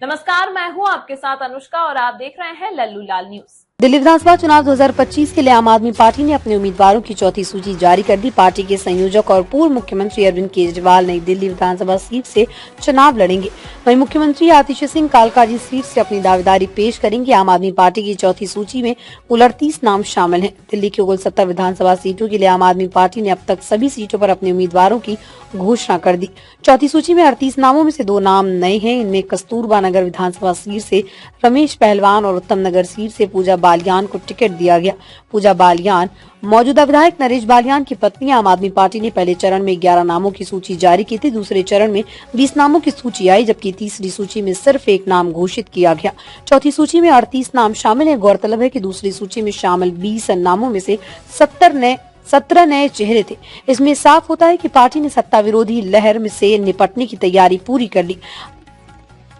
नमस्कार, मैं हूं आपके साथ अनुष्का और आप देख रहे हैं लल्लू लाल न्यूज। दिल्ली विधानसभा चुनाव 2025 के लिए आम आदमी पार्टी ने अपने उम्मीदवारों की चौथी सूची जारी कर दी। पार्टी के संयोजक और पूर्व मुख्यमंत्री अरविंद केजरीवाल नई दिल्ली विधानसभा सीट से चुनाव लड़ेंगे। वहीं मुख्यमंत्री आतिश सिंह कालकाजी सीट से अपनी दावेदारी पेश करेंगे। आम आदमी पार्टी की चौथी सूची में कुल 38 नाम शामिल हैं। दिल्ली की कुल 70 विधानसभा सीटों के लिए आम आदमी पार्टी ने अब तक सभी सीटों पर अपने उम्मीदवारों की घोषणा कर दी। चौथी सूची में 38 नामों में से 2 नाम नए हैं। इनमें कस्तूरबा नगर विधानसभा सीट से रमेश पहलवान और उत्तम नगर सीट से पूजा बालियान को टिकट दिया गया। पूजा बालियान मौजूदा विधायक नरेश बालियान की पत्नी। आम आदमी पार्टी ने पहले चरण में 11 नामों की सूची जारी की थी। दूसरे चरण में 20 नामों की सूची आई, जबकि तीसरी सूची में सिर्फ 1 नाम घोषित किया गया। चौथी सूची में 38 नाम शामिल हैं। गौरतलब है कि दूसरी सूची में शामिल 20 नामों में से 17 नए चेहरे थे। इसमें साफ होता है कि पार्टी ने सत्ता विरोधी लहर से निपटने की तैयारी पूरी कर ली।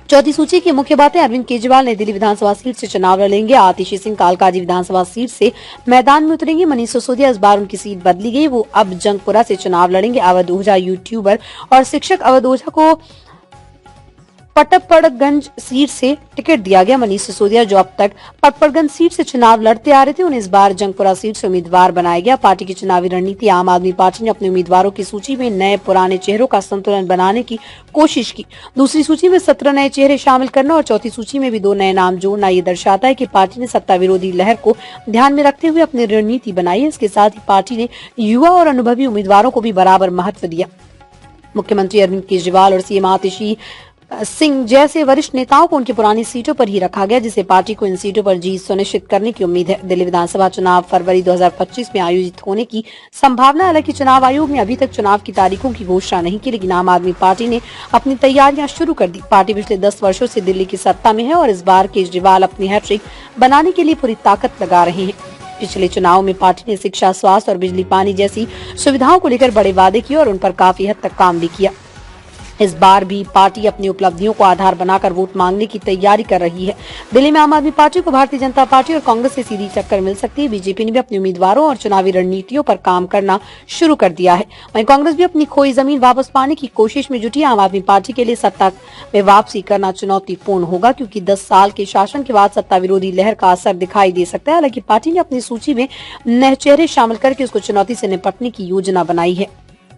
चौथी सूची की मुख्य बातें: अरविंद केजरीवाल नई दिल्ली विधानसभा सीट से चुनाव लड़ेंगे। आतिश सिंह कालकाजी विधानसभा सीट से मैदान में उतरेंगे। मनीष सिसोदिया इस बार उनकी सीट बदली गई, वो अब जंगपुरा से चुनाव लड़ेंगे। अवध ओझा यूट्यूबर और शिक्षक अवध ओझा को पटपड़गंज सीट से टिकट दिया गया। मनीष सिसोदिया जो अब तक पटपड़गंज सीट से चुनाव लड़ते आ रहे थे, उन्हें इस बार जंगपुरा सीट से उम्मीदवार बनाया गया। पार्टी की चुनावी रणनीति: आम आदमी पार्टी ने अपने उम्मीदवारों की सूची में नए पुराने चेहरों का संतुलन बनाने की कोशिश की। दूसरी सूची में 17 नए चेहरे शामिल करना और चौथी सूची में भी 2 नए नाम जोड़ना ये दर्शाता है कि पार्टी ने सत्ता विरोधी लहर को ध्यान में रखते हुए अपनी रणनीति बनाई है। इसके साथ ही पार्टी ने युवा और अनुभवी उम्मीदवारों को भी बराबर महत्व दिया। मुख्यमंत्री अरविंद केजरीवाल और सीएम आतिश सिंह जैसे वरिष्ठ नेताओं को उनकी पुरानी सीटों पर ही रखा गया, जिससे पार्टी को इन सीटों पर जीत सुनिश्चित करने की उम्मीद है। दिल्ली विधानसभा चुनाव फरवरी 2025 में आयोजित होने की संभावना है। हालांकि चुनाव आयोग ने अभी तक चुनाव की तारीखों की घोषणा नहीं की, लेकिन आम आदमी पार्टी ने अपनी तैयारियां शुरू कर दी। पार्टी पिछले 10 वर्षों से दिल्ली की सत्ता में है और इस बार केजरीवाल अपनी हैट्रिक बनाने के लिए पूरी ताकत लगा रहे हैं। पिछले चुनाव में पार्टी ने शिक्षा, स्वास्थ्य और बिजली पानी जैसी सुविधाओं को लेकर बड़े वादे किए और उन पर काफी हद तक काम भी किया। इस बार भी पार्टी अपनी उपलब्धियों को आधार बनाकर वोट मांगने की तैयारी कर रही है। दिल्ली में आम आदमी पार्टी को भारतीय जनता पार्टी और कांग्रेस से सीधी टक्कर मिल सकती है। बीजेपी ने भी अपने उम्मीदवारों और चुनावी रणनीतियों पर काम करना शुरू कर दिया है। वहीं कांग्रेस भी अपनी खोई जमीन वापस पाने की कोशिश में जुटी है। आम आदमी पार्टी के लिए सत्ता में वापसी करना चुनौतीपूर्ण होगा, क्योंकि 10 साल के शासन के बाद सत्ता विरोधी लहर का असर दिखाई दे सकता है। हालांकि पार्टी ने अपनी सूची में नए चेहरे शामिल करके उसको चुनौती से निपटने की योजना बनाई है।